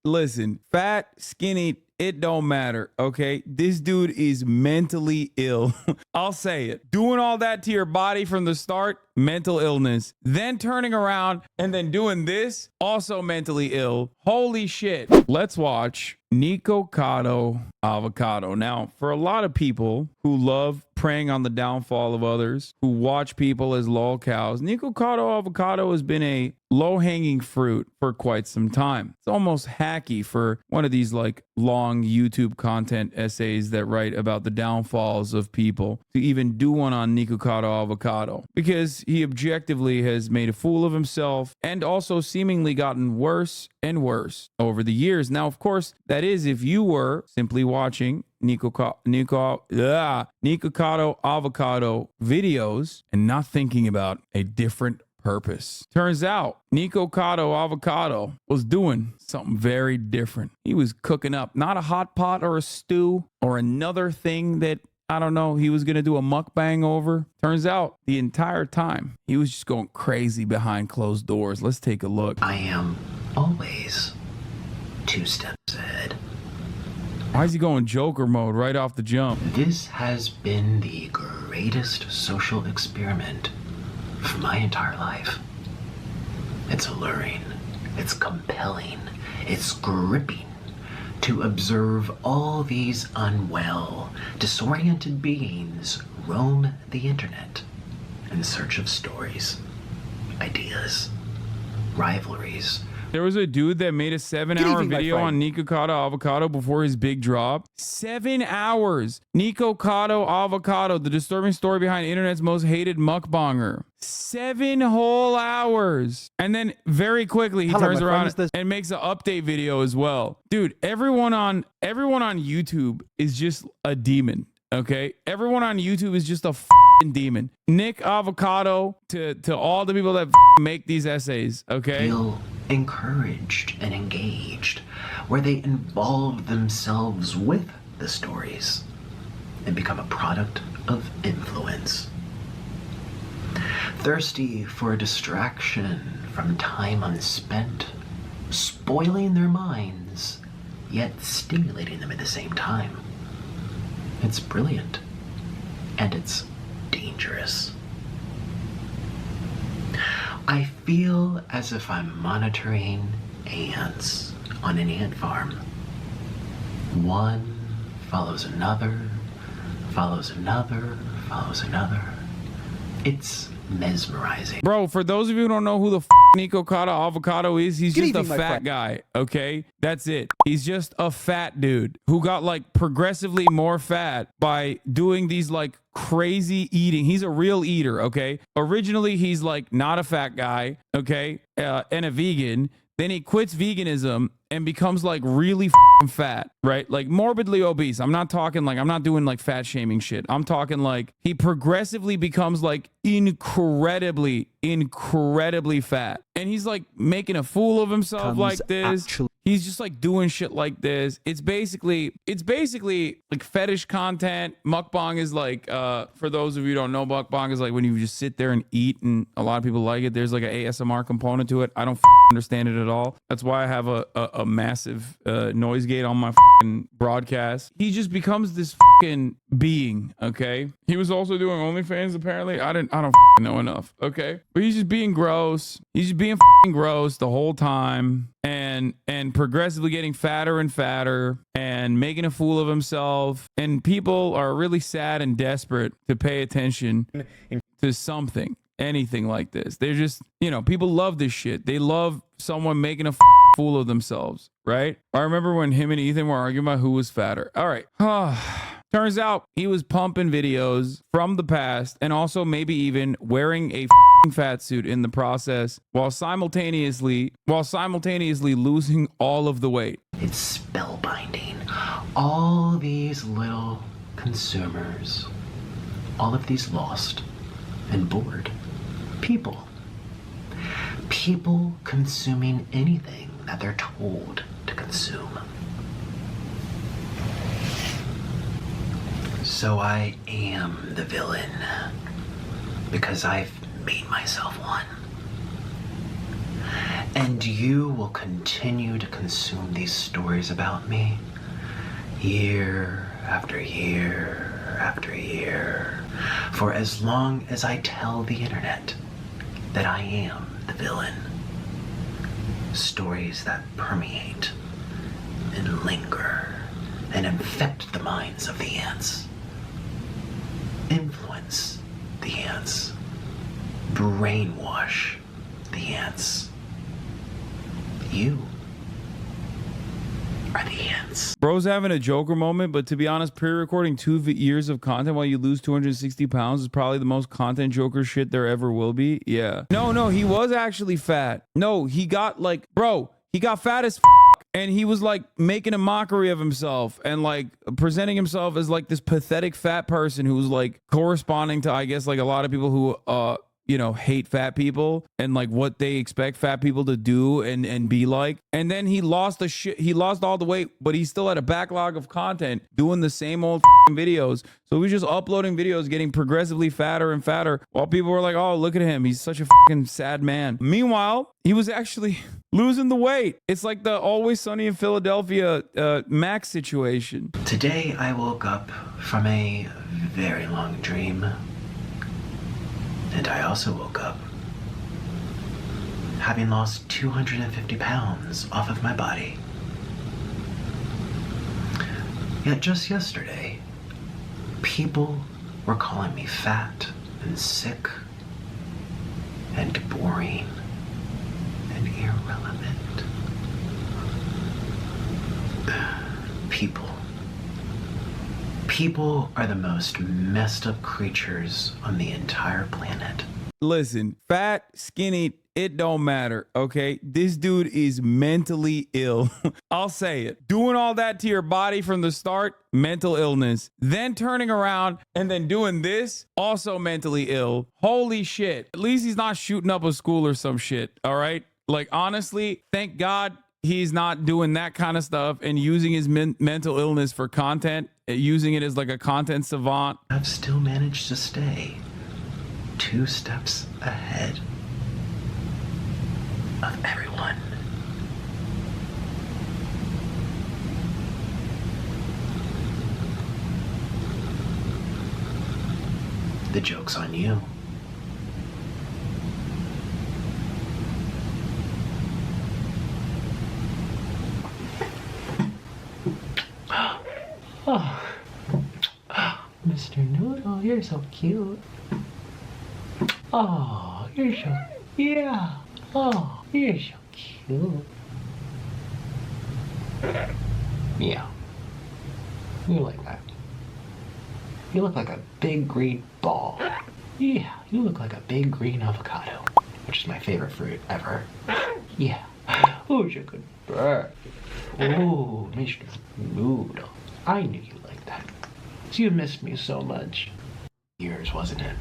listen, fat, skinny, it don't matter, okay? This dude is mentally ill. I'll say it. Doing all that to your body from the start, mental illness. Then turning around and then doing this, also mentally ill. Holy shit. Let's watch Nikocado Avocado. Now, for a lot of people who love preying on the downfall of others, who watch people as lol cows, Nikocado Avocado has been a low-hanging fruit for quite some time. It's almost hacky for one of these like long YouTube content essays that write about the downfalls of people to even do one on Nikocado Avocado, because he objectively has made a fool of himself and also seemingly gotten worse and worse over the years. Now, of course, that is if you were simply watching Nikocado Avocado videos and not thinking about a different purpose. Turns out Nikocado Avocado was doing something very different. He was cooking up not a hot pot or a stew or another thing that, I don't know, he was going to do a mukbang over. Turns out the entire time he was just going crazy behind closed doors. Let's take a look. I am always 2 steps ahead. Why is he going Joker mode right off the jump? This has been the greatest social experiment for my entire life. It's alluring, it's compelling, it's gripping to observe all these unwell, disoriented beings roam the internet in search of stories, ideas, rivalries. There was a dude that made a 7-hour video on Nikocado Avocado before his big drop. 7 hours. Nikocado Avocado, the disturbing story behind internet's most hated mukbanger. 7 whole hours. And then very quickly he turns around and makes an update video as well. Dude, everyone on YouTube is just a demon. Okay, everyone on YouTube is just a demon. Nick Avocado to all the people that make these essays. Okay, feel encouraged and engaged, where they involve themselves with the stories and become a product of influence. Thirsty for a distraction from time unspent, spoiling their minds, yet stimulating them at the same time. It's brilliant, and it's dangerous. I feel as if I'm monitoring ants on an ant farm. One follows another, follows another, follows another. It's mesmerizing. Bro, for those of you who don't know who the Nikocado Avocado is, he's just a fat guy, okay? That's it. He's just a fat dude who got like progressively more fat by doing these like crazy eating. He's a real eater, okay? Originally, he's like not a fat guy, okay? And a vegan. Then he quits veganism and becomes like really fat, right? Like morbidly obese. I'm not talking like, I'm not doing like fat shaming shit. I'm talking like he progressively becomes like incredibly fat. And he's like making a fool of himself like this. He's just like doing shit like this. It's basically like fetish content. Mukbang is like, for those of you who don't know, mukbang is like when you just sit there and eat, and a lot of people like it. There's like an ASMR component to it. I don't understand it at all. That's why I have a massive noise gate on my broadcast. He just becomes this being, okay? He was also doing OnlyFans apparently. I don't know enough, okay? But he's just being gross. He's just being gross the whole time, and progressively getting fatter and fatter and making a fool of himself. And people are really sad and desperate to pay attention to something, anything like this. They're just, you know, people love this shit. They love someone making a fool of themselves, right? I remember when him and Ethan were arguing about who was fatter. All right. Turns out he was pumping videos from the past and also maybe even wearing a fat suit in the process while simultaneously losing all of the weight. It's spellbinding. All these little consumers, all of these lost and bored people consuming anything that they're told to consume. So I am the villain because I've made myself one. And you will continue to consume these stories about me year after year after year, for as long as I tell the internet that I am the villain. Stories that permeate and linger and infect the minds of the ants, influence the ants, brainwash the ants. You are the ants. Bro's having a Joker moment, but to be honest, pre-recording 2 years of content while you lose 260 pounds is probably the most content Joker shit there ever will be. Yeah. No, he was actually fat. No, he got like, bro, he got fat as and he was like making a mockery of himself and like presenting himself as like this pathetic fat person who was like corresponding to, I guess, like a lot of people who, you know, hate fat people and like what they expect fat people to do and be like. And then he lost he lost all the weight, but he still had a backlog of content doing the same old videos. So he was just uploading videos, getting progressively fatter and fatter while people were like, oh, look at him. He's such a fucking sad man. Meanwhile, he was actually losing the weight. It's like the Always Sunny in Philadelphia Max situation. Today I woke up from a very long dream. And I also woke up having lost 250 pounds off of my body. Yet just yesterday, people were calling me fat and sick and boring and irrelevant. People are the most messed up creatures on the entire planet. Listen, fat, skinny, it don't matter, okay? This dude is mentally ill. I'll say it. Doing all that to your body from the start, mental illness. Then turning around and then doing this, also mentally ill. Holy shit. At least he's not shooting up a school or some shit, all right? Like, honestly, thank God he's not doing that kind of stuff and using his mental illness for content, using it as like a content savant. I've still managed to stay 2 steps ahead of everyone. The joke's on you. Oh, Mr. Noodle, you're so cute. Oh, you're so, yeah. Oh, you're so cute. Yeah. You like that. You look like a big green ball. Yeah, you look like a big green avocado, which is my favorite fruit ever. Yeah. Oh, you're a good bird. Oh, Mr. Noodle. I knew you liked that. You missed me so much. Years, wasn't it?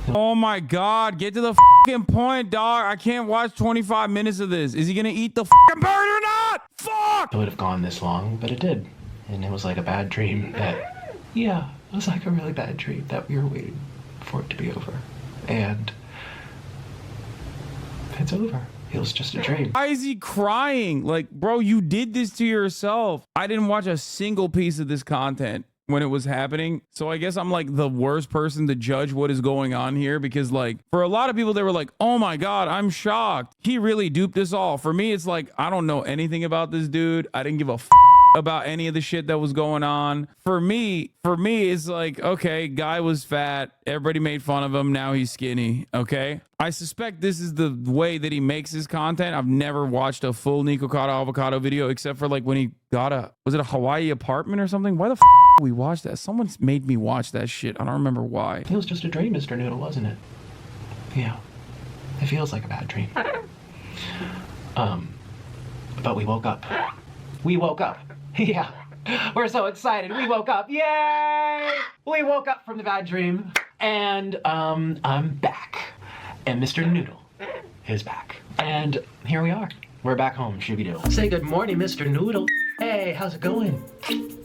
Oh my God, get to the fucking point, dog. I can't watch 25 minutes of this. Is he gonna eat the fucking bird or not? Fuck! It would have gone this long, but it did. And it was like a bad dream that, yeah, it was like a really bad dream that we were waiting for it to be over. And it's over. It was just a dream. Why is he crying? Like, bro, you did this to yourself. I didn't watch a single piece of this content when it was happening. So I guess I'm like the worst person to judge what is going on here, because like for a lot of people, they were like, oh my God, I'm shocked. He really duped us all. For me, it's like, I don't know anything about this dude. I didn't give a about any of the shit that was going on. For me, it's like, okay, guy was fat. Everybody made fun of him. Now he's skinny. Okay. I suspect this is the way that he makes his content. I've never watched a full Nikocado Avocado video except for like when he got was it a Hawaii apartment or something? Why the we watched that? Someone made me watch that shit. I don't remember why. It was just a dream, Mr. Noodle, wasn't it? Yeah. It feels like a bad dream. But we woke up. We woke up. Yeah. We're so excited. We woke up. Yay! We woke up from the bad dream. And I'm back. And Mr. Noodle is back. And here we are. We're back home, Shooby-Doo. Say good morning, Mr. Noodle. Hey, how's it going?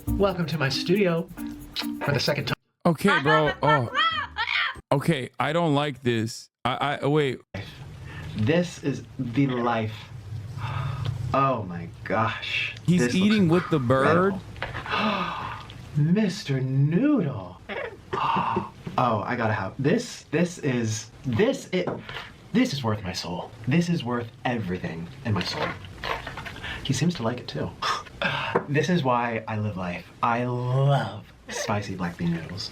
Welcome to my studio for the second time. Okay, bro. Oh. Okay, I don't like this. I wait. This is the life. Oh my gosh. He's This eating looks with the bird. Mr. Noodle. Oh, I gotta have this. This is worth my soul. This is worth everything in my soul. He seems to like it too. This is why I live life. I love spicy black bean noodles.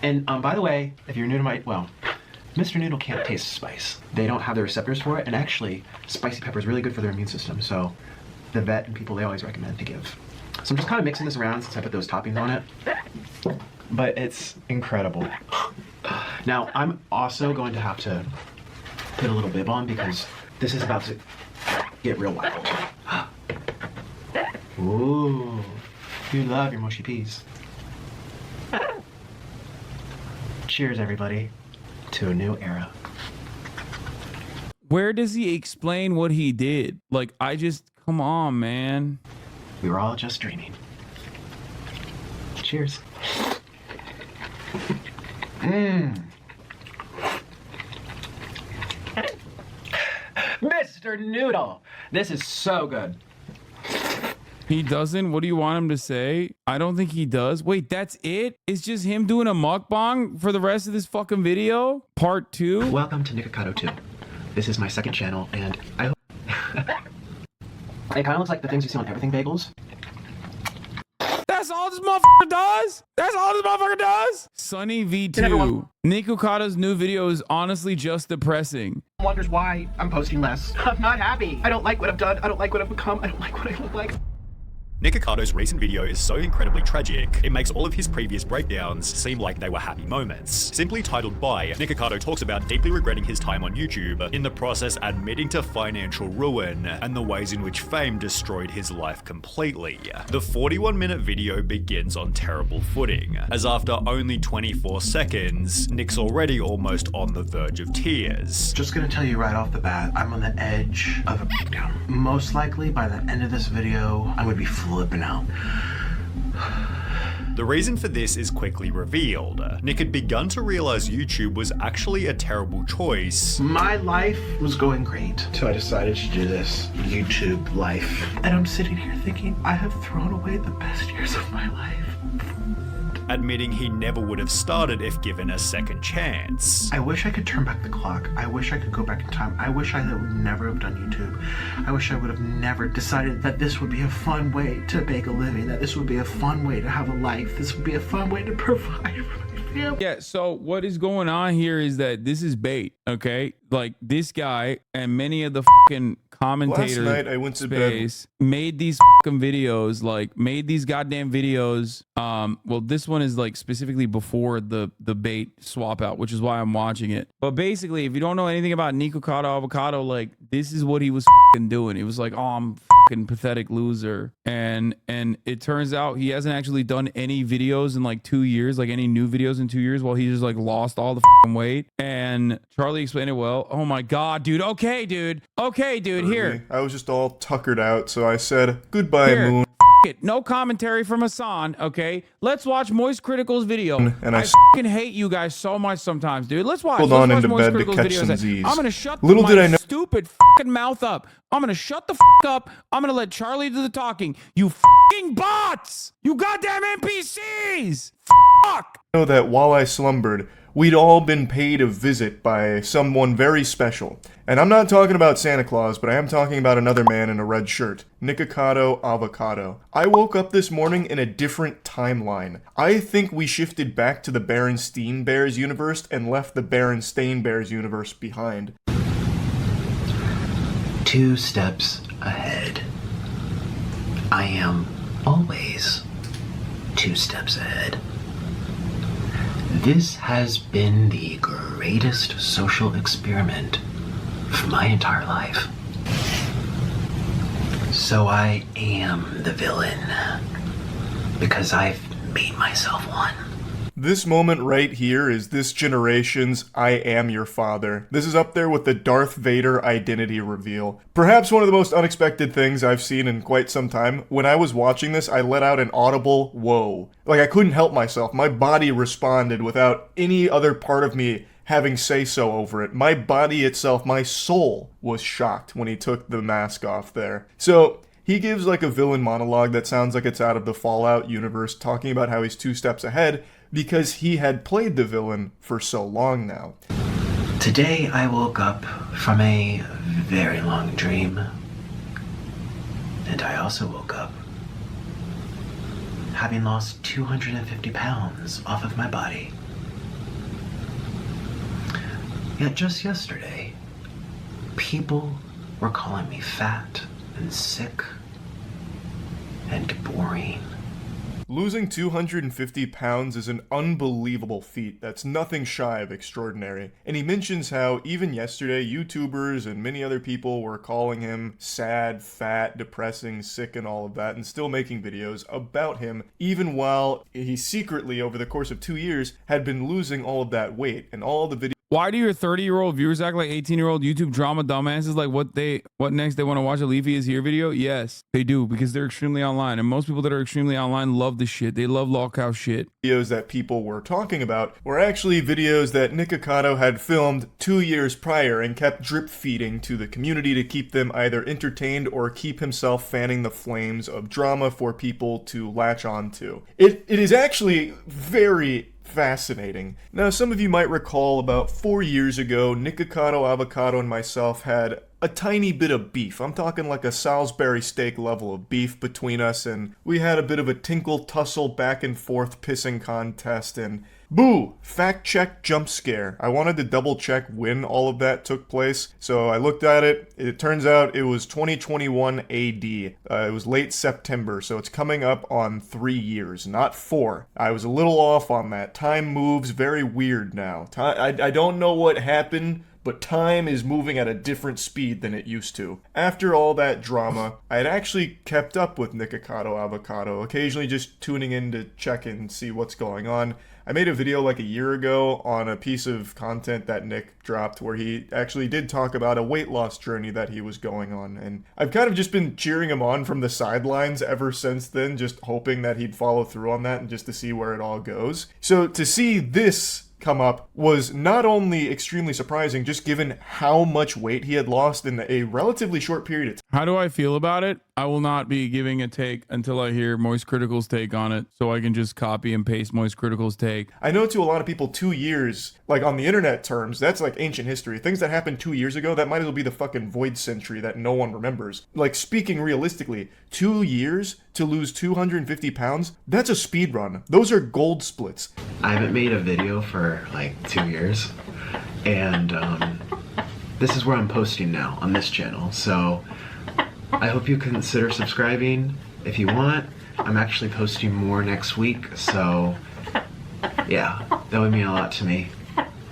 And by the way, if you're new to Mr. Noodle can't taste spice. They don't have the receptors for it, and actually, spicy pepper is really good for their immune system, so the vet and people, they always recommend to give. So I'm just kind of mixing this around since I put those toppings on it. But it's incredible. Now, I'm also going to have to put a little bib on because this is about to get real wild. Ooh, you love your mushy peas. Cheers, everybody, to a new era. Where does he explain what he did? Like, come on, man. We were all just dreaming. Cheers. Mr. Noodle, this is so good. He doesn't? What do you want him to say? I don't think he does. Wait, that's it? It's just him doing a mukbang for the rest of this fucking video? Part 2? Welcome to Nikocado 2. This is my second channel, and I hope... It kind of looks like the things you see on everything bagels. That's all this motherfucker does? That's all this motherfucker does? Sunny V2. Nikocado's new video is honestly just depressing. Wonders why I'm posting less. I'm not happy. I don't like what I've done. I don't like what I've become. I don't like what I look like. Nikocado's recent video is so incredibly tragic, it makes all of his previous breakdowns seem like they were happy moments. Simply titled By, Nikocado talks about deeply regretting his time on YouTube, in the process admitting to financial ruin, and the ways in which fame destroyed his life completely. The 41-minute video begins on terrible footing, as after only 24 seconds, Nick's already almost on the verge of tears. Just gonna tell you right off the bat, I'm on the edge of a breakdown. Most likely by the end of this video, I would be flipping out. The reason for this is quickly revealed. Nick had begun to realize YouTube was actually a terrible choice. My life was going great, so I decided to do this YouTube life. And I'm sitting here thinking, I have thrown away the best years of my life. Admitting he never would have started if given a second chance. I wish I could turn back the clock. I wish I could go back in time. I wish I would never have done YouTube. I wish I would have never decided that this would be a fun way to make a living, that this would be a fun way to have a life, this would be a fun way to provide for my family. Yeah, so what is going on here is that this is bait, okay? Like, this guy and many of the fucking commentators Last night I went to bed. made these fucking videos, like made these goddamn videos. Well, this one is like specifically before the bait swap out, which is why I'm watching it. But basically, if you don't know anything about Nikocado Avocado, like this is what he was fucking doing. It was like, oh, I'm fucking pathetic loser. And it turns out he hasn't actually done any videos in like 2 years, like any new videos in 2 years, while he just like lost all the fucking weight. And Charlie explained it well. Oh my God, dude. Okay, dude. Okay, dude. Here. I was just all tuckered out, so I said, goodbye, Here. Moon. It. No commentary from Hasan, okay? Let's watch Moist Critical's video. And I fucking hate you guys so much sometimes, dude. Let's watch. Hold Let's on watch into Moist bed to Critical's catch videos. some Z's. I'm gonna shut Little my did I know- stupid fucking mouth up. I'm gonna shut the fuck up. I'm gonna let Charlie do the talking. You fucking bots! You goddamn NPCs! Fuck! Know that while I slumbered, we'd all been paid a visit by someone very special. And I'm not talking about Santa Claus, but I am talking about another man in a red shirt. Nikocado Avocado. I woke up this morning in a different timeline. I think we shifted back to the Berenstain Bears universe and left the Berenstain Bears universe behind. 2 steps ahead. I am always 2 steps ahead. This has been the greatest social experiment for my entire life. So I am the villain because I've made myself one. This moment right here is this generation's I Am Your Father. This is up there with the Darth Vader identity reveal. Perhaps one of the most unexpected things I've seen in quite some time. When I was watching this, I let out an audible whoa. Like I couldn't help myself. My body responded without any other part of me having say-so over it. My body itself, my soul was shocked when he took the mask off there. So he gives like a villain monologue that sounds like it's out of the Fallout universe, talking about how he's 2 steps ahead because he had played the villain for so long now. Today I woke up from a very long dream. And I also woke up having lost 250 pounds off of my body. Yet just yesterday, people were calling me fat and sick and boring. Losing 250 pounds is an unbelievable feat that's nothing shy of extraordinary. And he mentions how even yesterday, YouTubers and many other people were calling him sad, fat, depressing, sick, and all of that, and still making videos about him, even while he secretly, over the course of 2 years, had been losing all of that weight. And all the videos. Why do your 30-year-old viewers act like 18-year-old YouTube drama dumbasses? Like what next? They want to watch a Leafy is Here video? Yes, they do, because they're extremely online. And most people that are extremely online love this shit. They love lolcow shit. Videos that people were talking about were actually videos that Nikocado had filmed 2 years prior and kept drip feeding to the community to keep them either entertained or keep himself fanning the flames of drama for people to latch on to. It is actually very fascinating. Now, some of you might recall about 4 years ago, Nikocado Avocado and myself had a tiny bit of beef. I'm talking like a Salisbury steak level of beef between us, and we had a bit of a tinkle tussle back and forth pissing contest, and boo! Fact check jump scare. I wanted to double check when all of that took place, so I looked at it. It turns out it was 2021 AD. It was late September, so it's coming up on 3 years, not 4. I was a little off on that. Time moves very weird now. I don't know what happened, but time is moving at a different speed than it used to. After all that drama, I had actually kept up with Nikocado Avocado, occasionally just tuning in to check in and see what's going on. I made a video like a year ago on a piece of content that Nick dropped where he actually did talk about a weight loss journey that he was going on, and I've kind of just been cheering him on from the sidelines ever since then, just hoping that he'd follow through on that and just to see where it all goes. So to see this come up was not only extremely surprising, just given how much weight he had lost in a relatively short period of time. How do I feel about it? I will not be giving a take until I hear Moist Critical's take on it, so I can just copy and paste Moist Critical's take. I know to a lot of people 2 years, like on the internet terms, that's like ancient history. Things that happened 2 years ago, that might as well be the fucking void century that no one remembers. Like, speaking realistically, 2 years to lose 250 pounds, that's a speed run. Those are gold splits. I haven't made a video for like 2 years, and this is where I'm posting now on this channel, so I hope you consider subscribing if you want. I'm actually posting more next week, so yeah, that would mean a lot to me.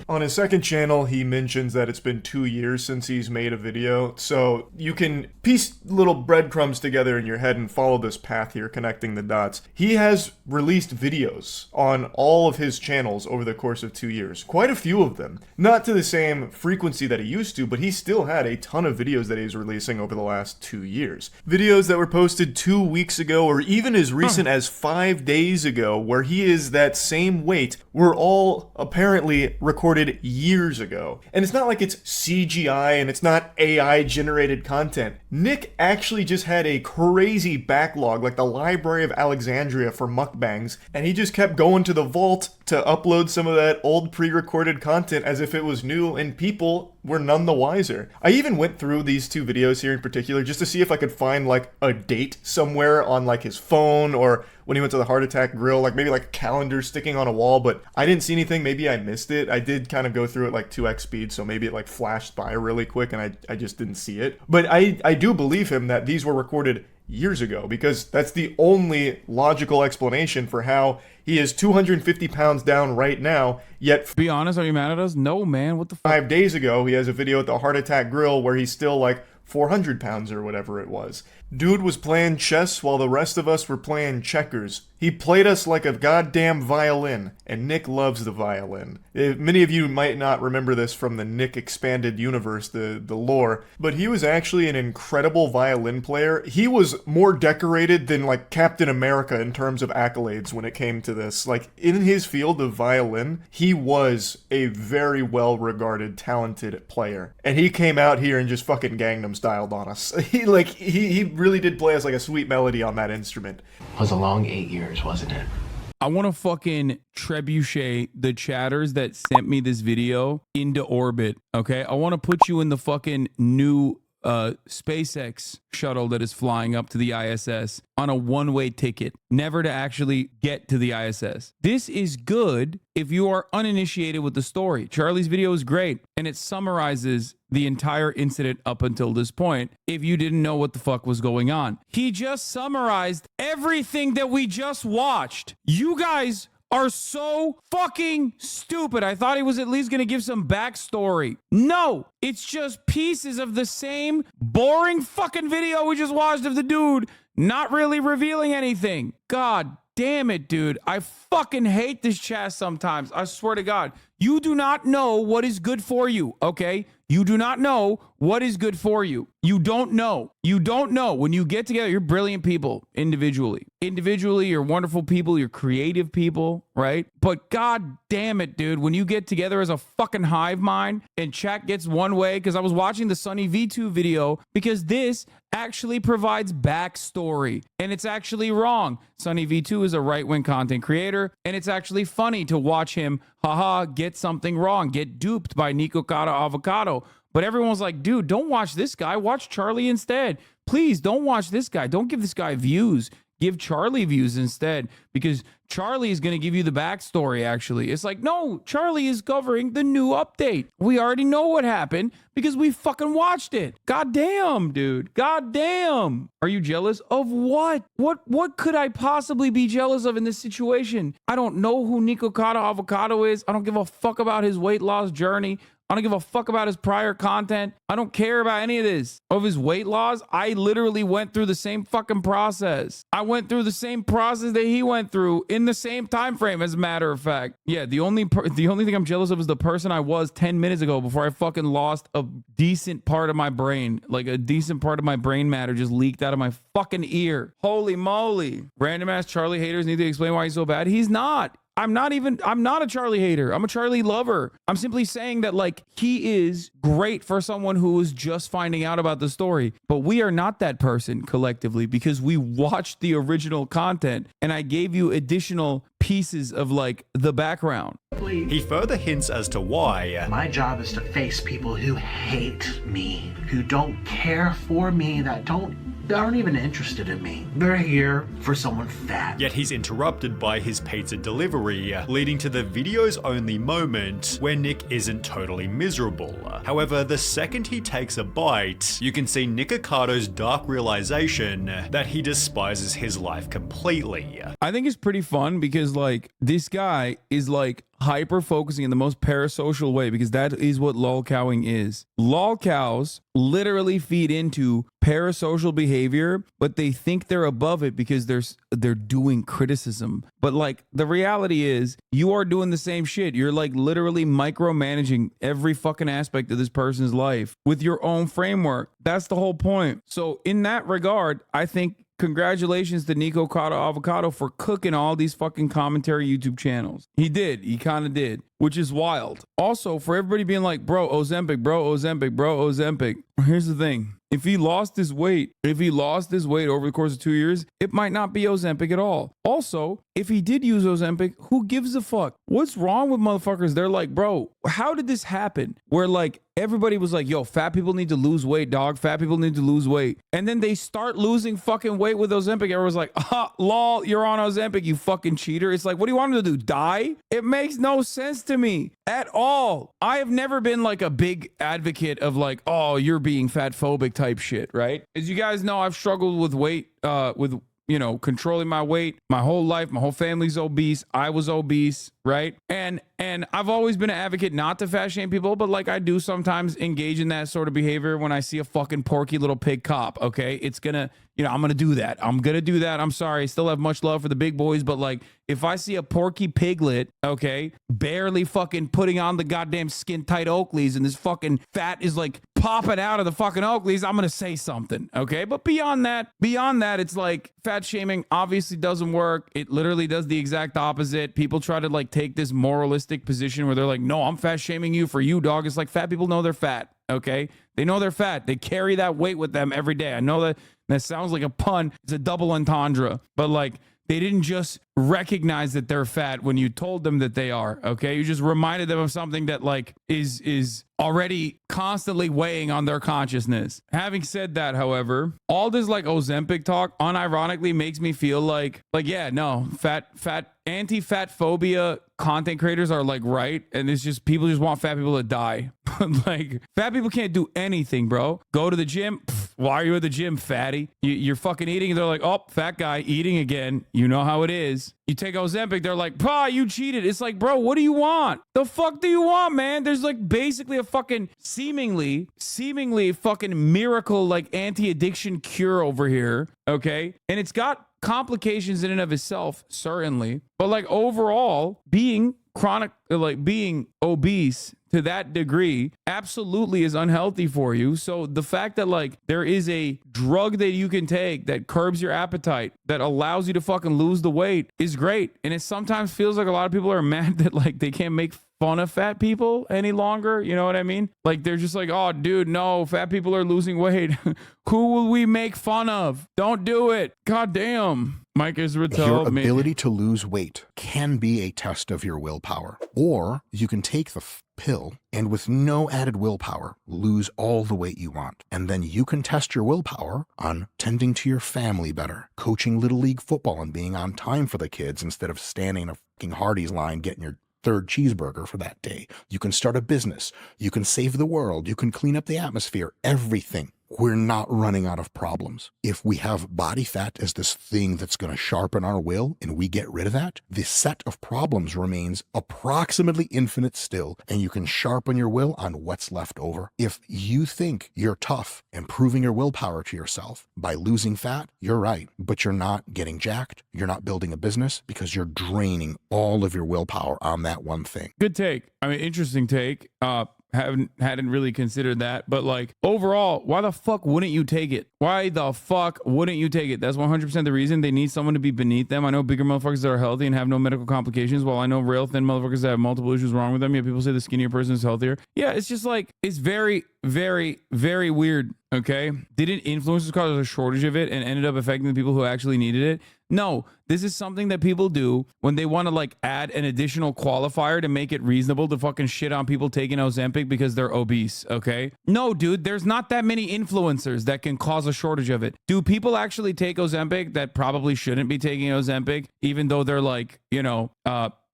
On his second channel, he mentions that it's been 2 years since he's made a video, so you can piece little breadcrumbs together in your head and follow this path here, connecting the dots. He has released videos on all of his channels over the course of 2 years, quite a few of them. Not to the same frequency that he used to, but he still had a ton of videos that he's releasing over the last 2 years. Videos that were posted 2 weeks ago, or even as recent as 5 days ago, where he is that same weight, were all apparently recorded years ago. And it's not like it's CGI and it's not AI generated content. Nick actually just had a crazy backlog, like the Library of Alexandria for mukbangs, and he just kept going to the vault to upload some of that old pre-recorded content as if it was new, and people were none the wiser. I even went through these 2 videos here in particular just to see if I could find like a date somewhere on like his phone, or when he went to the Heart Attack Grill, like maybe like a calendar sticking on a wall, but I didn't see anything. Maybe I missed it. I did kind of go through it like 2x speed, so maybe it like flashed by really quick and I just didn't see it. But I do believe him that these were recorded years ago, because that's the only logical explanation for how he is 250 pounds down right now, yet Be honest, are you mad at us? No, man. What the fuck? 5 days ago, he has a video at the Heart Attack Grill where he's still like 400 pounds or whatever it was. Dude was playing chess while the rest of us were playing checkers. He played us like a goddamn violin, and Nick loves the violin. Many of you might not remember this from the Nick expanded universe, the lore, but he was actually an incredible violin player. He was more decorated than like Captain America in terms of accolades when it came to this. Like in his field of violin, he was a very well-regarded, talented player. And he came out here and just fucking Gangnam styled on us. He really did play us like a sweet melody on that instrument. It was a long 8 years, wasn't it? I want to fucking trebuchet the chatters that sent me this video into orbit, okay? I want to put you in the fucking new SpaceX shuttle that is flying up to the ISS on a one-way ticket, never to actually get to the ISS. This is good if you are uninitiated with the story. Charlie's video is great, and it summarizes the entire incident up until this point if you didn't know what the fuck was going on. He just summarized everything that we just watched. You guys are so fucking stupid. I thought he was at least going to give some backstory. No, it's just pieces of the same boring fucking video we just watched of the dude not really revealing anything. God damn it, dude. I fucking hate this chat sometimes. I swear to God. You do not know what is good for you, okay? You do not know what is good for you. You don't know. You don't know. When you get together, you're brilliant people individually. Individually, you're wonderful people. You're creative people, right? But God damn it, dude. When you get together as a fucking hive mind and chat gets one way, because I was watching the Sunny V2 video, because this actually provides backstory. And it's actually wrong. Sunny V2 is a right-wing content creator, and it's actually funny to watch him, get something wrong, get duped by Nikocado Avocado. But everyone's like, dude, don't watch this guy. Watch Charlie instead. Please don't watch this guy. Don't give this guy views. Give Charlie views instead, because Charlie is going to give you the backstory, actually. It's like, no, Charlie is covering the new update. We already know what happened because we fucking watched it. God damn, dude. God damn. Are you jealous of what? What could I possibly be jealous of in this situation? I don't know who Nikocado Avocado is. I don't give a fuck about his weight loss journey. I don't give a fuck about his prior content. I don't care about any of this. Of his weight loss, I literally went through the same fucking process. I went through the same process that he went through in the same time frame, as a matter of fact. Yeah, the only thing I'm jealous of is the person I was 10 minutes ago before I fucking lost a decent part of my brain. Like a decent part of my brain matter just leaked out of my fucking ear. Holy moly. Random ass Charlie haters need to explain why he's so bad. He's not. I'm not a Charlie hater. I'm a Charlie lover. I'm simply saying that, like, he is great for someone who is just finding out about the story. But we are not that person collectively, because we watched the original content and I gave you additional pieces of, like, the background. He further hints as to why My job is to face people who hate me, who don't care for me, that aren't even interested in me. They're here for someone fat. Yet he's interrupted by his pizza delivery, leading to the video's only moment where Nick isn't totally miserable. However, the second he takes a bite, you can see Nikocado's dark realization that he despises his life completely. I think it's pretty fun because, like, this guy is, like, hyper focusing in the most parasocial way, because that is what lolcowing is. Lolcows literally feed into parasocial behavior, but they think they're above it because they're doing criticism. But, like, the reality is you are doing the same shit. You're, like, literally micromanaging every fucking aspect of this person's life with your own framework. That's the whole point. So in that regard, I think congratulations to Nikocado Avocado for cooking all these fucking commentary YouTube channels. He did. He kind of did, which is wild. Also, for everybody being like, bro, Ozempic, bro, Ozempic, bro, Ozempic. Here's the thing. If he lost his weight over the course of 2 years, it might not be Ozempic at all. Also, if he did use Ozempic, who gives a fuck? What's wrong with motherfuckers? They're like, bro, how did this happen? Where, like, everybody was like, yo, fat people need to lose weight, dog. Fat people need to lose weight. And then they start losing fucking weight with Ozempic. Everyone's like, lol, you're on Ozempic, you fucking cheater. It's like, what do you want him to do? Die? It makes no sense to me at all. I have never been, like, a big advocate of, like, oh, you're being fat phobic type shit, right? As you guys know, I've struggled with weight, with you know, controlling my weight my whole life. My whole family's obese. I was obese, right? And I've always been an advocate not to fat shame people, but like I do sometimes engage in that sort of behavior when I see a fucking porky little pig cop, okay? It's gonna, you know, I'm gonna do that. I'm sorry. I still have much love for the big boys, but like if I see a porky piglet, okay, barely fucking putting on the goddamn skin tight Oakleys and this fucking fat is like popping out of the fucking Oakleys, I'm gonna say something, okay? But beyond that, it's like fat shaming obviously doesn't work. It literally does the exact opposite. People try to like take this moralistic position where they're like, no, I'm fat shaming you for you, dog. It's like fat people know they're fat, okay? They know they're fat. They carry that weight with them every day. I know that sounds like a pun. It's a double entendre, but like they didn't just recognize that they're fat when you told them that they are, okay? You just reminded them of something that like is already constantly weighing on their consciousness. Having said that, however, all this like Ozempic talk unironically makes me feel like yeah, no, anti-fat phobia content creators are like right, and it's just people just want fat people to die. But like fat people can't do anything, bro. Go to the gym. Why are you at the gym, fatty? You're fucking eating, and they're like, oh, fat guy eating again. You know how it is. You take Ozempic, they're like, "Pa, you cheated." It's like, bro, what do you want? The fuck do you want, man? There's like basically a fucking seemingly fucking miracle like anti-addiction cure over here, okay? And it's got complications in and of itself, certainly. But like overall, being chronic, like being obese to that degree absolutely is unhealthy for you. So the fact that like there is a drug that you can take that curbs your appetite, that allows you to fucking lose the weight is great. And it sometimes feels like a lot of people are mad that like they can't make fun of fat people any longer. You know what I mean? Like they're just like, oh dude, no, fat people are losing weight. Who will we make fun of? Don't do it. God damn. Mike Israel, your ability to lose weight can be a test of your willpower, or you can take the pill and with no added willpower lose all the weight you want, and then you can test your willpower on tending to your family better, coaching little league football and being on time for the kids instead of standing in a fucking Hardee's line getting your third cheeseburger for that day. You can start a business, you can save the world, you can clean up the atmosphere, everything. We're not running out of problems. If we have body fat as this thing that's going to sharpen our will and we get rid of that, the set of problems remains approximately infinite still, and you can sharpen your will on what's left over. If you think you're tough and proving your willpower to yourself by losing fat, you're right, but you're not getting jacked. You're not building a business because you're draining all of your willpower on that one thing. Good take. I mean, interesting take. Hadn't really considered that, but like overall, why the fuck wouldn't you take it? Why the fuck wouldn't you take it? That's 100% the reason. They need someone to be beneath them. I know bigger motherfuckers that are healthy and have no medical complications, while I know rail thin motherfuckers that have multiple issues wrong with them. Yet people say the skinnier person is healthier. Yeah, it's just like, it's very, very, very weird. Okay, didn't influencers cause a shortage of it and ended up affecting the people who actually needed it? No, this is something that people do when they want to like add an additional qualifier to make it reasonable to fucking shit on people taking Ozempic because they're obese, okay? No, dude, there's not that many influencers that can cause a shortage of it. Do people actually take Ozempic that probably shouldn't be taking Ozempic, even though they're like, you know,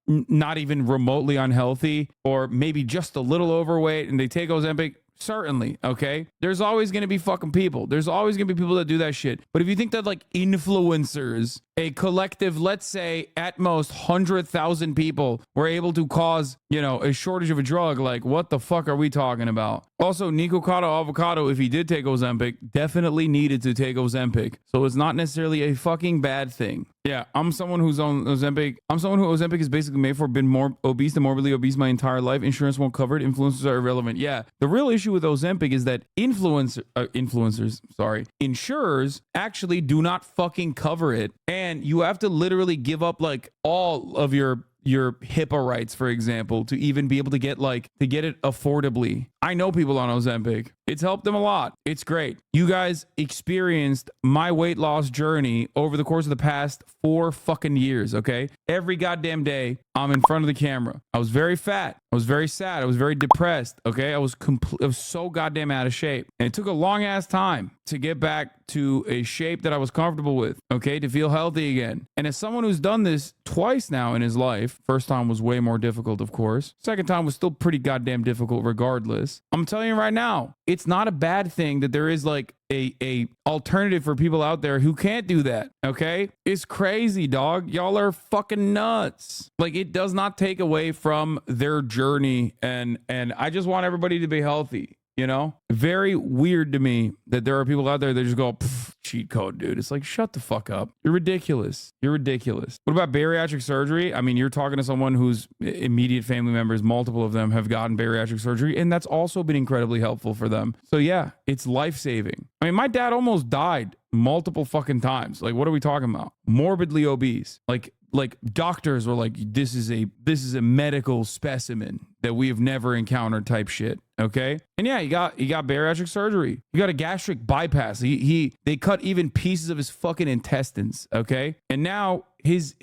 not even remotely unhealthy or maybe just a little overweight and they take Ozempic? Certainly, okay? There's always going to be fucking people. There's always going to be people that do that shit. But if you think that like influencers, a collective, let's say at most 100,000 people were able to cause, you know, a shortage of a drug, like what the fuck are we talking about? Also, Nikocado Avocado, if he did take Ozempic, definitely needed to take Ozempic. So it's not necessarily a fucking bad thing. Yeah, I'm someone who's on Ozempic. I'm someone who Ozempic is basically made for, been more obese than morbidly obese my entire life. Insurance won't cover it. Influencers are irrelevant. Yeah, the real issue with Ozempic is that insurers actually do not fucking cover it. And you have to literally give up like all of your HIPAA rights, for example, to even be able to get it affordably. I know people on Ozempic. It's helped them a lot. It's great. You guys experienced my weight loss journey over the course of the past 4 fucking years, okay? Every goddamn day, I'm in front of the camera. I was very fat. I was very sad. I was very depressed, okay? I was so goddamn out of shape. And it took a long ass time to get back to a shape that I was comfortable with, okay? To feel healthy again. And as someone who's done this twice now in his life, first time was way more difficult, of course. Second time was still pretty goddamn difficult regardless. I'm telling you right now, it's not a bad thing that there is like a alternative for people out there who can't do that. Okay. It's crazy, dog. Y'all are fucking nuts. Like, it does not take away from their journey. And I just want everybody to be healthy. You know, very weird to me that there are people out there that just go, cheat code, dude. It's like, shut the fuck up. You're ridiculous. You're ridiculous. What about bariatric surgery? I mean, you're talking to someone whose immediate family members, multiple of them have gotten bariatric surgery, and that's also been incredibly helpful for them. So yeah, it's life-saving. I mean, my dad almost died multiple fucking times. Like, what are we talking about? Morbidly obese. Like doctors were like, this is a medical specimen that we have never encountered type shit. Okay. And yeah, he got bariatric surgery. He got a gastric bypass. They cut even pieces of his fucking intestines. Okay. And now his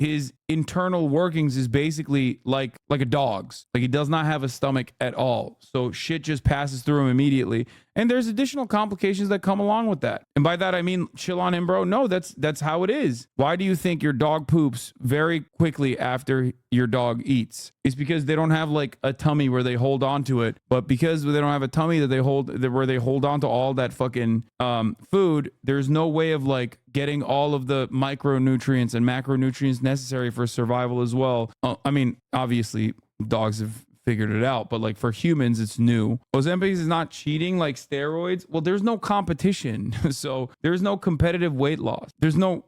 internal workings is basically like a dog's. Like, he does not have a stomach at all. So shit just passes through him immediately. And there's additional complications that come along with that. And by that, I mean, chill on him, bro. No, that's how it is. Why do you think your dog poops very quickly after your dog eats? It's because they don't have like a tummy where they hold on to it. But because they don't have a tummy where they hold on to all that fucking food, there's no way of like getting all of the micronutrients and macronutrients necessary for survival as well. I mean, obviously dogs have figured it out, but like for humans, it's new. Ozempic is not cheating like steroids. Well, there's no competition. So there's no competitive weight loss. There's no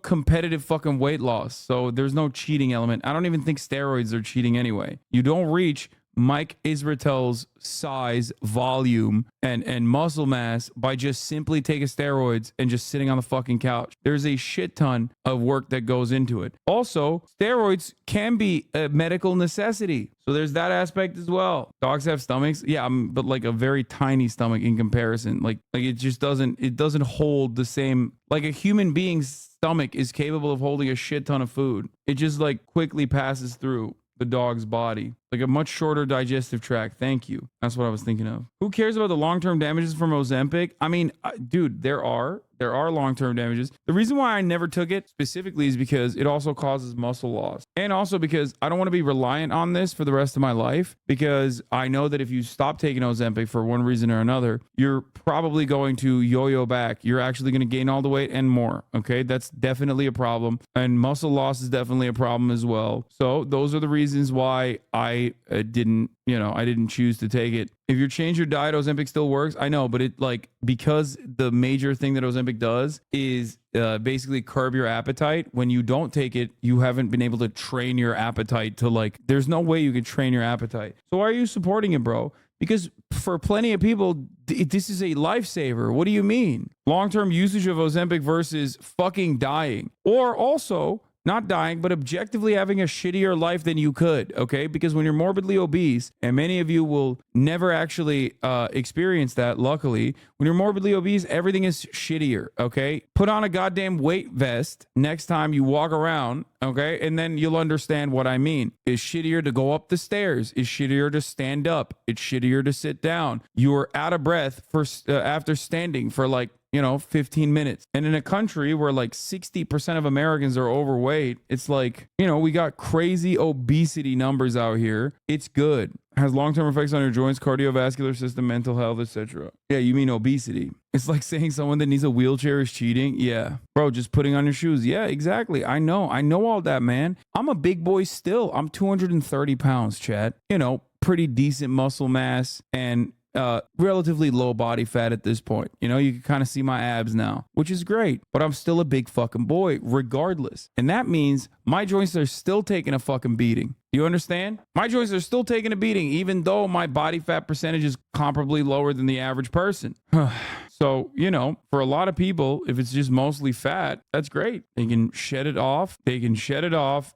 competitive fucking weight loss. So there's no cheating element. I don't even think steroids are cheating anyway. You don't reach Mike Israetel's size, volume, and muscle mass by just simply taking steroids and just sitting on the fucking couch. There's a shit ton of work that goes into it. Also, steroids can be a medical necessity. So there's that aspect as well. Dogs have stomachs. Yeah, but like a very tiny stomach in comparison. Like it just doesn't hold the same. Like a human being's stomach is capable of holding a shit ton of food. It just like quickly passes through the dog's body. Like a much shorter digestive tract. Thank you. That's what I was thinking of. Who cares about the long-term damages from Ozempic? I mean, dude, there are long-term damages. The reason why I never took it specifically is because it also causes muscle loss. And also because I don't want to be reliant on this for the rest of my life, because I know that if you stop taking Ozempic for one reason or another, you're probably going to yo-yo back. You're actually going to gain all the weight and more. Okay. That's definitely a problem. And muscle loss is definitely a problem as well. So those are the reasons why I didn't choose to take it. If you change your diet, Ozempic still works. I know, but it because the major thing that Ozempic does is basically curb your appetite. When you don't take it, you haven't been able to train your appetite to there's no way you could train your appetite. So why are you supporting it, bro? Because for plenty of people, this is a lifesaver. What do you mean? Long-term usage of Ozempic versus fucking dying. Or also not dying, but objectively having a shittier life than you could, okay? Because when you're morbidly obese, and many of you will never actually experience that, luckily, when you're morbidly obese, everything is shittier, okay? Put on a goddamn weight vest next time you walk around, okay? And then you'll understand what I mean. It's shittier to go up the stairs. It's shittier to stand up. It's shittier to sit down. You're out of breath after standing for 15 minutes. And in a country where 60% of Americans are overweight, it's we got crazy obesity numbers out here. It's good. Has long-term effects on your joints, cardiovascular system, mental health, etc. Yeah, you mean obesity. It's like saying someone that needs a wheelchair is cheating. Yeah. Bro, just putting on your shoes. Yeah, exactly. I know all that, man. I'm a big boy still. I'm 230 pounds, Chad. Pretty decent muscle mass and relatively low body fat at this point. You can kind of see my abs now, which is great, but I'm still a big fucking boy regardless. And that means my joints are still taking a fucking beating. You understand? My joints are still taking a beating, even though my body fat percentage is comparably lower than the average person. So, for a lot of people, if it's just mostly fat, that's great. They can shed it off.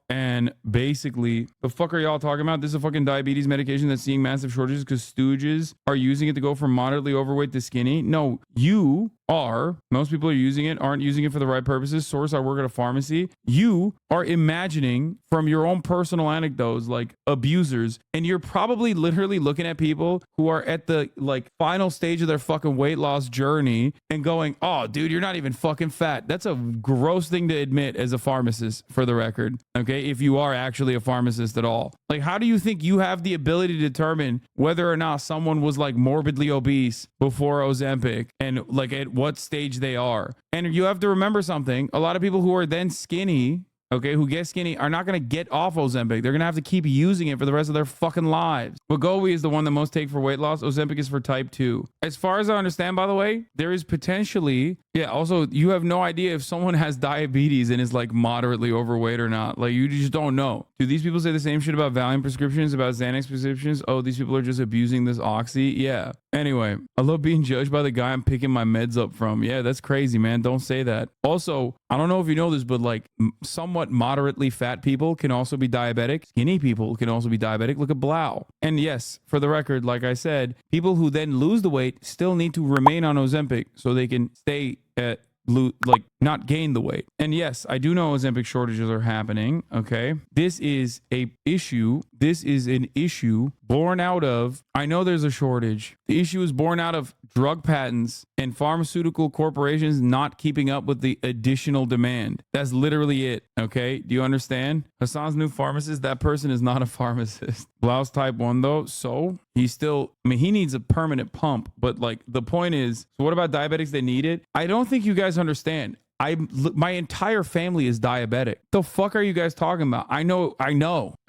And basically, the fuck are y'all talking about? This is a fucking diabetes medication that's seeing massive shortages because stooges are using it to go from moderately overweight to skinny. No, you most people are using it, aren't using it for the right purposes. Source, I work at a pharmacy. You are imagining from your own personal anecdotes, like abusers, and you're probably literally looking at people who are at the like final stage of their fucking weight loss journey and going, oh, dude, you're not even fucking fat. That's a gross thing to admit as a pharmacist, for the record. Okay. If you are actually a pharmacist at all, like, how do you think you have the ability to determine whether or not someone was like morbidly obese before Ozempic and like at what stage they are? And you have to remember something. A lot of people who are then skinny, okay, who get skinny are not going to get off Ozempic. They're going to have to keep using it for the rest of their fucking lives. Wegovy is the one that most take for weight loss. Ozempic is for type 2. As far as I understand, by the way, there is potentially, also, you have no idea if someone has diabetes and is like moderately overweight or not. Like, you just don't know. Do these people say the same shit about Valium prescriptions, about Xanax prescriptions? Oh, these people are just abusing this Oxy? Yeah. Anyway, I love being judged by the guy I'm picking my meds up from. Yeah, that's crazy, man. Don't say that. Also, I don't know if you know this, but like somewhat moderately fat people can also be diabetic. Skinny people can also be diabetic. Look at Blau. And yes, for the record, like I said, people who then lose the weight still need to remain on Ozempic so they can stay at like not gain the weight. And yes, I do know Ozempic shortages are happening. Okay. This is a issue. This is an issue born out of, I know there's a shortage. The issue is born out of drug patents and pharmaceutical corporations not keeping up with the additional demand. That's literally it. Okay. Do you understand? Hasan's new pharmacist, that person is not a pharmacist. Blau's type 1 though. So he's still, I mean, he needs a permanent pump, but like the point is, so what about diabetics that need it? I don't think you guys understand. My entire family is diabetic. The fuck are you guys talking about? I know.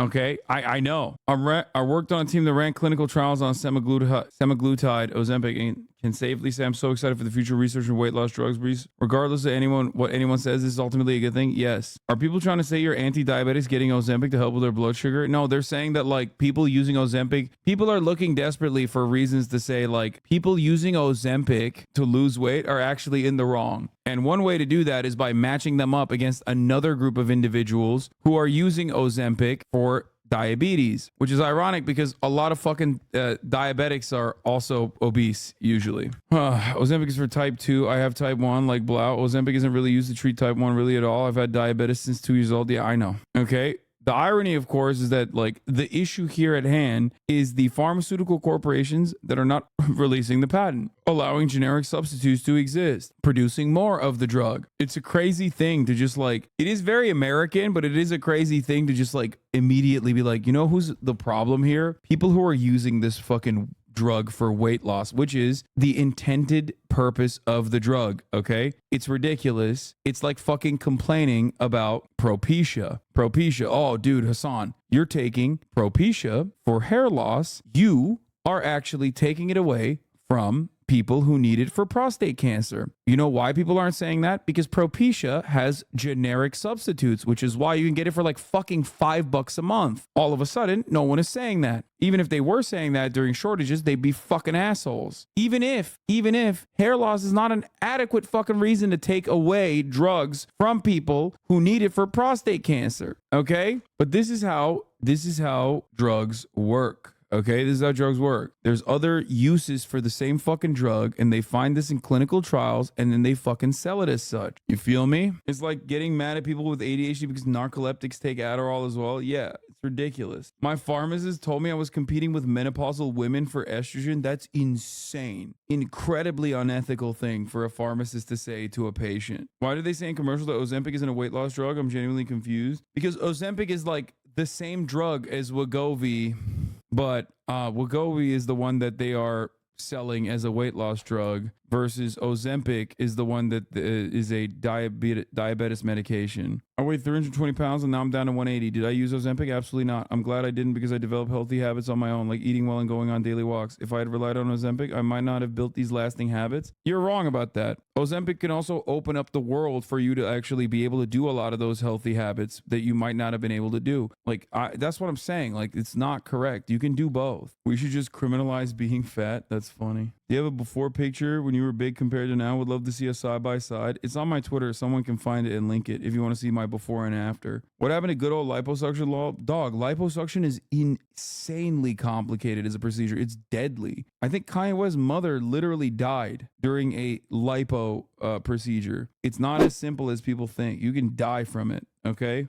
Okay. I know. I worked on a team that ran clinical trials on semaglutide, Ozempic, and can safely say I'm so excited for the future research in weight loss drugs. Regardless of what anyone says, this is ultimately a good thing. Yes. Are people trying to say you're anti-diabetics getting Ozempic to help with their blood sugar? No, they're saying that like people using Ozempic, people are looking desperately for reasons to say like people using Ozempic to lose weight are actually in the wrong. And one way to do that is by matching them up against another group of individuals who are using Ozempic for diabetes, which is ironic because a lot of fucking diabetics are also obese usually. Ozempic is for type 2. I have type 1 like Blau. Ozempic isn't really used to treat type 1 really at all. I've had diabetes since 2 years old. Yeah, I know. Okay. The irony, of course, is that like the issue here at hand is the pharmaceutical corporations that are not releasing the patent, allowing generic substitutes to exist, producing more of the drug. It's a crazy thing to just like, it is very American, but it is a crazy thing to just like immediately be like, you know who's the problem here? People who are using this fucking drug for weight loss, which is the intended purpose of the drug. Okay. It's ridiculous. It's like fucking complaining about Propecia. Oh, dude, Hasan, you're taking Propecia for hair loss. You are actually taking it away from people who need it for prostate cancer. You know why people aren't saying that? Because Propecia has generic substitutes, which is why you can get it for like fucking $5 a month. All of a sudden, no one is saying that. Even if they were saying that during shortages, they'd be fucking assholes. Even if hair loss is not an adequate fucking reason to take away drugs from people who need it for prostate cancer. Okay? But this is how drugs work. Okay, this is how drugs work. There's other uses for the same fucking drug, and they find this in clinical trials, and then they fucking sell it as such. You feel me? It's like getting mad at people with ADHD because narcoleptics take Adderall as well. Yeah, it's ridiculous. My pharmacist told me I was competing with menopausal women for estrogen. That's insane. Incredibly unethical thing for a pharmacist to say to a patient. Why do they say in commercials that Ozempic isn't a weight loss drug? I'm genuinely confused. Because Ozempic is like the same drug as Wegovy, but Wegovy is the one that they are selling as a weight loss drug versus Ozempic is the one that is a diabetes medication. I weighed 320 pounds and now I'm down to 180. Did I use Ozempic? Absolutely not. I'm glad I didn't because I developed healthy habits on my own, like eating well and going on daily walks. If I had relied on Ozempic, I might not have built these lasting habits. You're wrong about that. Ozempic can also open up the world for you to actually be able to do a lot of those healthy habits that you might not have been able to do. Like, that's what I'm saying. Like, it's not correct. You can do both. We should just criminalize being fat. That's funny. Do you have a before picture when you were big compared to now? Would love to see a side by side. It's on my Twitter. Someone can find it and link it if you want to see my before and after. What happened to good old liposuction law? Dog, liposuction is insanely complicated as a procedure. It's deadly. I think Kanye West's mother literally died during a lipo procedure. It's not as simple as people think. You can die from it. Okay.